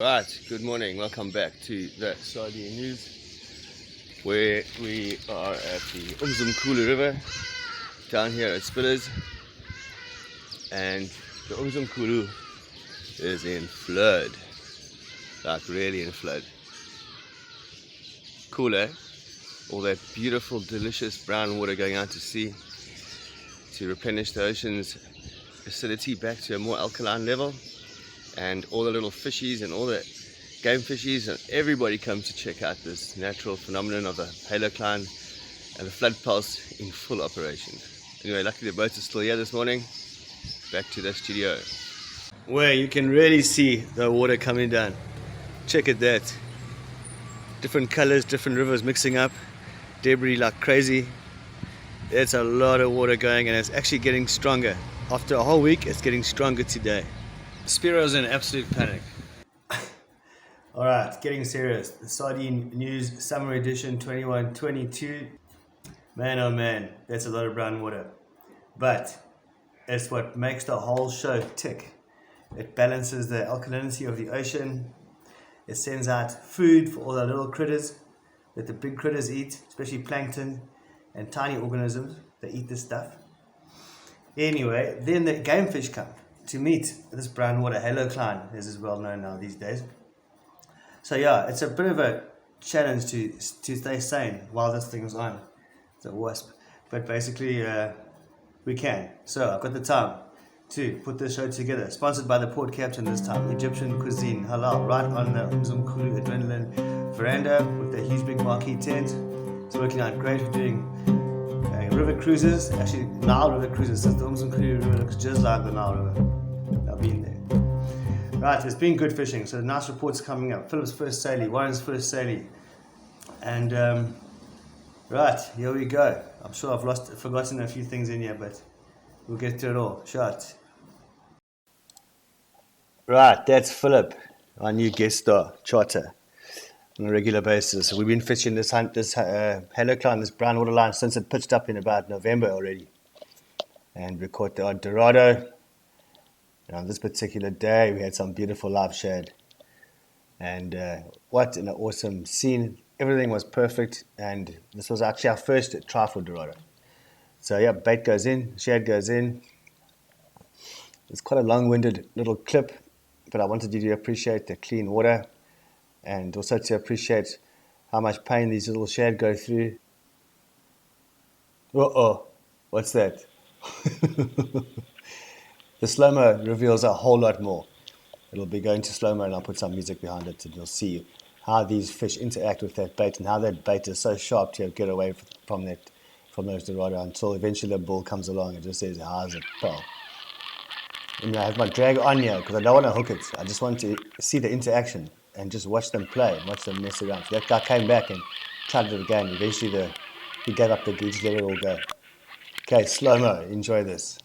Right, good morning. Welcome back to the Sardine News, where we are at the Umzimkhulu River down here at Spillers, and the Umzimkhulu is in flood, like really in flood. Cool, eh? All that beautiful, delicious brown water going out to sea to replenish the ocean's acidity back to a more alkaline level. And all the little fishies and all the game fishies and everybody comes to check out this natural phenomenon of the Halocline and the Flood Pulse in full operation. Anyway, luckily the boats are still here this morning. Back to the studio, where you can really see the water coming down. Check at that. Different colors, different rivers mixing up. Debris like crazy. There's a lot of water going, and it's actually getting stronger. After a whole week, it's getting stronger today. Spiro's in absolute panic. Alright, getting serious. The Sardine News Summer Edition 21-22. Man, oh man, that's a lot of brown water. But it's what makes the whole show tick. It balances the alkalinity of the ocean. It sends out food for all the little critters that the big critters eat, especially plankton and tiny organisms that eat this stuff. Anyway, then the game fish come to meet this brown water. Halocline is well known now these days. So yeah, it's a bit of a challenge to stay sane while this thing is on. It's a wasp, but basically we can. So I've got the time to put this show together. Sponsored by the port captain this time, Egyptian cuisine, halal, right on the Umzimkhulu Adrenaline veranda with the huge big marquee tent. It's working out great. We're doing river cruises, actually Nile river cruises, since the Umzimkhulu River looks just like the Nile River. I've been there. Right, it's been good fishing, so nice reports coming up. Philip's first sailie, Warren's first sailie. And right, here we go. I'm sure I've forgotten a few things in here, but we'll get to it all. Shot. Right, that's Philip, our new guest star, charter, on a regular basis. We've been fishing this Halocline, this brown water line, since it pitched up in about November already. And we caught the odd Dorado. And on this particular day, we had some beautiful live shad. And what an awesome scene. Everything was perfect. And this was actually our first try for Dorado. So yeah, bait goes in, shad goes in. It's quite a long-winded little clip, but I wanted you to appreciate the clean water and also to appreciate how much pain these little shad go through. Uh-oh, what's that? The slow-mo reveals a whole lot more. It'll be going to slow-mo and I'll put some music behind it and you'll see how these fish interact with that bait and how that bait is so sharp to get away from those Dorado until eventually the bull comes along and just says, how's it, pal? And I have my drag on here because I don't want to hook it. I just want to see the interaction and just watch them play and watch them mess around. So that guy came back and tried it again. Eventually he gave up the goods, let it all go. Okay, slow-mo, enjoy this.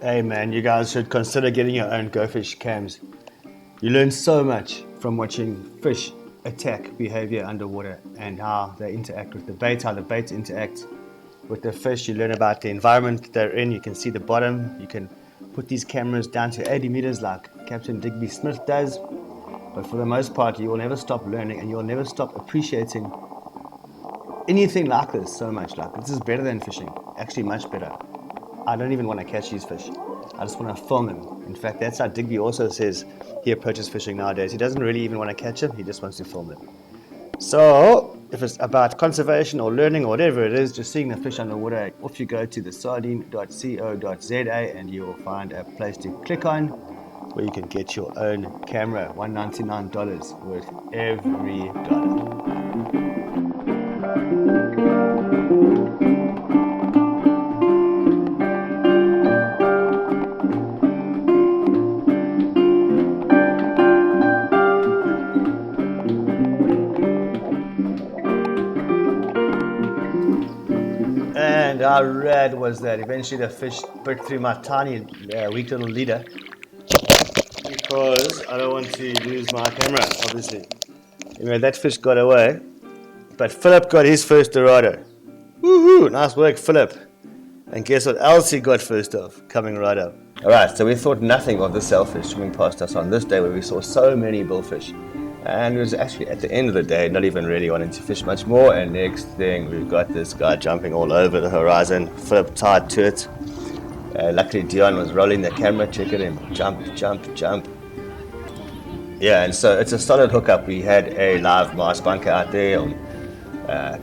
Hey man, you guys should consider getting your own Go Fish cams. You learn so much from watching fish attack behavior underwater and how they interact with the bait, how the bait interacts with the fish. You learn about the environment they're in. You can see the bottom. You can put these cameras down to 80 meters like Captain Digby Smith does. But for the most part, you will never stop learning and you'll never stop appreciating anything like this so much. Like, this is better than fishing, actually much better. I don't even want to catch these fish. I just want to film them. In fact, that's how Digby also says he approaches fishing nowadays. He doesn't really even want to catch them, he just wants to film them. So, if it's about conservation or learning or whatever it is, just seeing the fish underwater, off you go to the sardine.co.za and you will find a place to click on where you can get your own camera. $199 worth every dollar. And how rad was that? Eventually the fish bit through my tiny, weak little leader, because I don't want to lose my camera, obviously. Anyway, that fish got away, but Philip got his first Dorado. Woohoo! Nice work, Philip. And guess what else he got first off? Coming right up. Alright, so we thought nothing of the sailfish swimming past us on this day where we saw so many bullfish. And it was actually at the end of the day, not even really wanting to fish much more. And next thing, we've got this guy jumping all over the horizon. Philip tied to it. Luckily, Dion was rolling the camera. Check at him. Jump, jump, jump. Yeah, and so it's a solid hookup. We had a live Mars bunker out there, or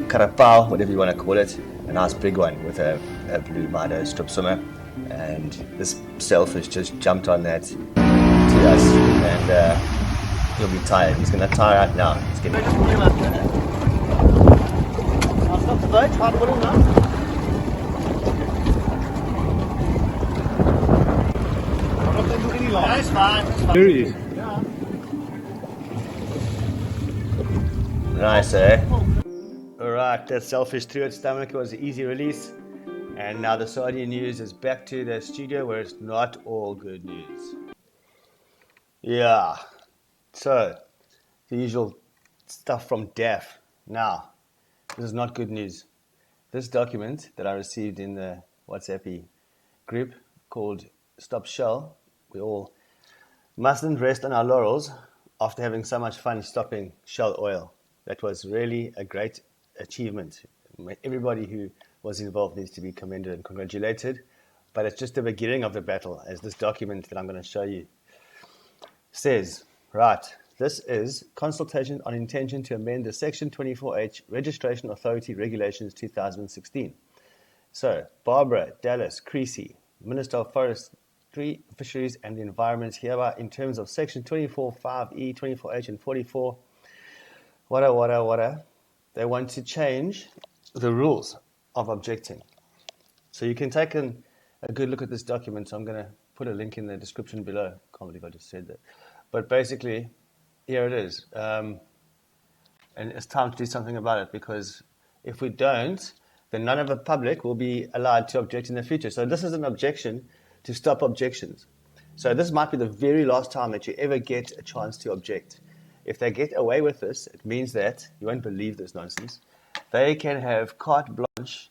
carapau, whatever you want to call it. A nice big one with a blue Mido strip swimmer. And this sailfish just jumped on that to us. And he'll be tired. He's going to tire out now. He's getting... I'll stop the boat. Try to put him now. I'm not going to do any line. That's fine. Here he is. Yeah. Nice, eh? Alright, that sailfish through its stomach. It was an easy release. And now the Sardine News is back to the studio where it's not all good news. Yeah. So, the usual stuff from DAFF. Now, this is not good news. This document that I received in the WhatsApp group called Stop Shell, we all mustn't rest on our laurels after having so much fun stopping Shell oil. That was really a great achievement. Everybody who was involved needs to be commended and congratulated, but it's just the beginning of the battle, as this document that I'm going to show you says. Right, this is Consultation on Intention to Amend the Section 24H Registration Authority Regulations 2016. So, Barbara Dallas Creecy, Minister of Forestry, Fisheries and the Environment, hereby in terms of Section 24.5E, 24H and 44, they want to change the rules of objecting. So you can take a good look at this document. So I'm going to put a link in the description below. Can't believe I just said that. But basically, here it is. And it's time to do something about it, because if we don't, then none of the public will be allowed to object in the future. So this is an objection to stop objections. So this might be the very last time that you ever get a chance to object. If they get away with this, it means that, you won't believe this nonsense, they can have carte blanche,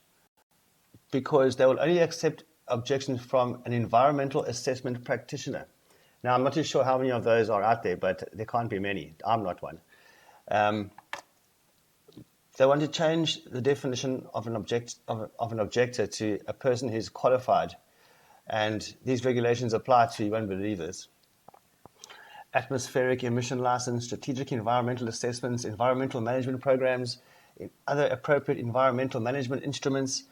because they will only accept objections from an environmental assessment practitioner. Now, I'm not too sure how many of those are out there, but there can't be many. I'm not one. They want to change the definition of an objector to a person who's qualified. And these regulations apply to, you won't believe this, atmospheric emission license, strategic environmental assessments, environmental management programs, other appropriate environmental management instruments.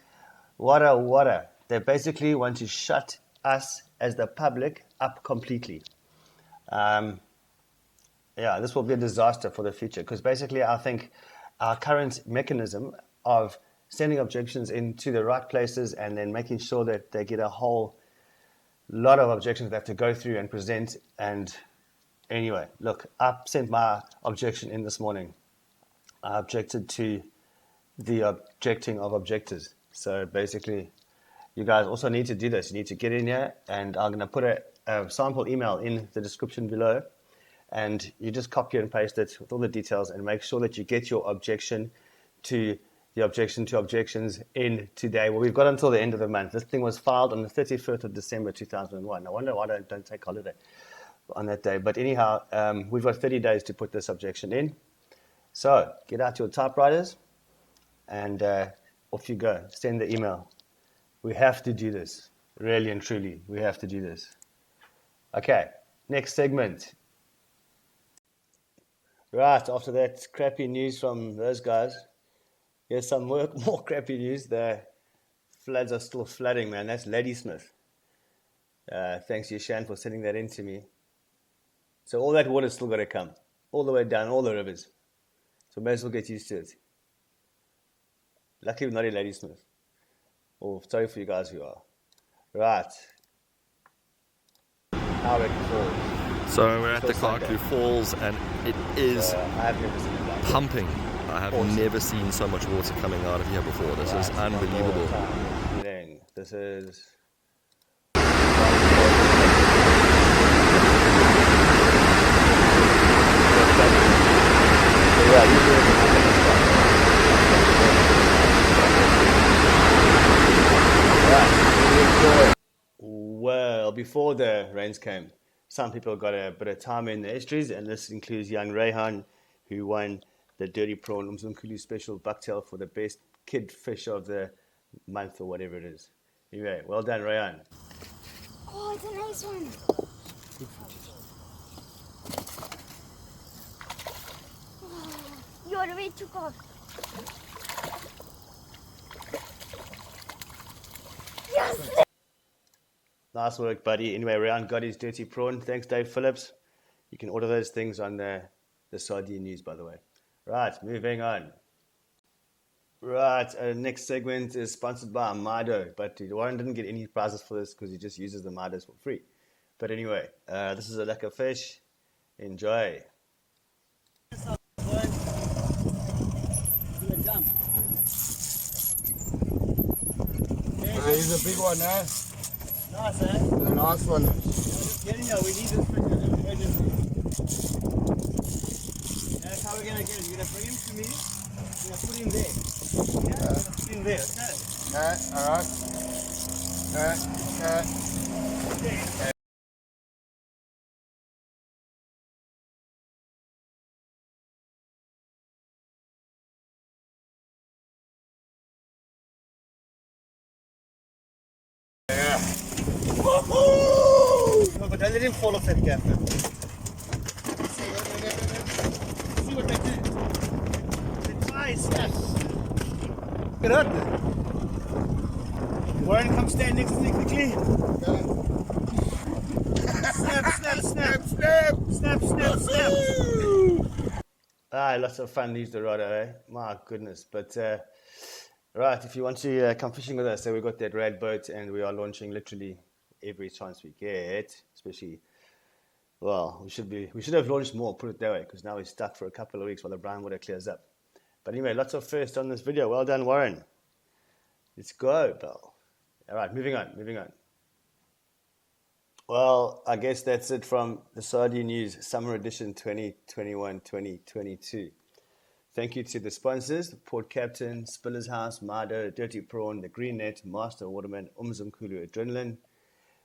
Wada. They basically want to shut us as the public up completely. This will be a disaster for the future, because basically I think our current mechanism of sending objections into the right places and then making sure that they get a whole lot of objections they have to go through and present. And anyway, look, I sent my objection in this morning. I objected to the objecting of objectors. So basically, you guys also need to do this. You need to get in here, and I'm going to put a sample email in the description below, and you just copy and paste it with all the details and make sure that you get your objection to the objection to objections in today. Well, we've got until the end of the month. This thing was filed on the 31st of December 2001. I wonder why I don't take holiday on that day. But anyhow, we've got 30 days to put this objection in. So get out your typewriters and off you go. Send the email. We have to do this. Really and truly, we have to do this. Okay, next segment. Right, after that crappy news from those guys, Here's some more crappy news. The floods are still flooding, man. That's Ladysmith. Thanks, Yashan, for sending that in to me. So all that water's still got to come. All the way down, all the rivers. So may as well get used to it. Luckily, we're not in Ladysmith. Oh, sorry for you guys who are. Right. Alvin Falls. So we're at the Clarkloo Falls and it is I've never seen it like pumping. I have never seen so much water coming out of here before. This is unbelievable. This is... Well, before the rains came, some people got a bit of time in the estuaries, and this includes young Rehan, who won the Dirty Prawn Umzimkhulu Special Bucktail for the best kid fish of the month or whatever it is. Anyway, well done, Rehan. Oh, it's a nice one. Oh, you're way too cold. Yes! Nice work, buddy. Anyway, Rehan got his dirty prawn. Thanks, Dave Phillips. You can order those things on the Sardine News, by the way. Right, moving on. Right, next segment is sponsored by Mido, but Warren didn't get any prizes for this because he just uses the Midos for free. But anyway, this is a lekker fish. Enjoy. He's a big one, eh? Nice, eh? The nice one. Just getting here. We need this fish urgently. That's how we're going to get him. You're going to bring him to me. You're going to put him there. Yeah? You're going to put him there, okay? Okay, alright. Okay. No, but don't let him fall off that gap. See what they do. They try and snap. Get out there. Warren, come stand next to me quickly. Snap, snap, snap, snap, snap, snap, snap. Lots of fun leaves the rod, eh? My goodness. But right, if you want to come fishing with us, so we've got that rad boat and we are launching literally every chance we get, especially, well, we should have launched more, put it that way, because now we're stuck for a couple of weeks while the brown water clears up. But anyway, lots of firsts on this video. Well done, Warren. Let's go, Bill. All right, moving on. Well, I guess that's it from the Sardine News Summer Edition 2021-2022. Thank you to the sponsors, Port Captain, Spiller's House, Mido, Dirty Prawn, The Green Net, Master Waterman, Umzimkhulu Adrenaline.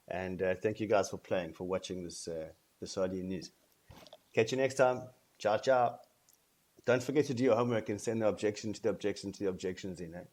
And thank you guys for playing, for watching this the Sardine News. Catch you next time. Ciao, ciao. Don't forget to do your homework and send the objection to the objections in, eh?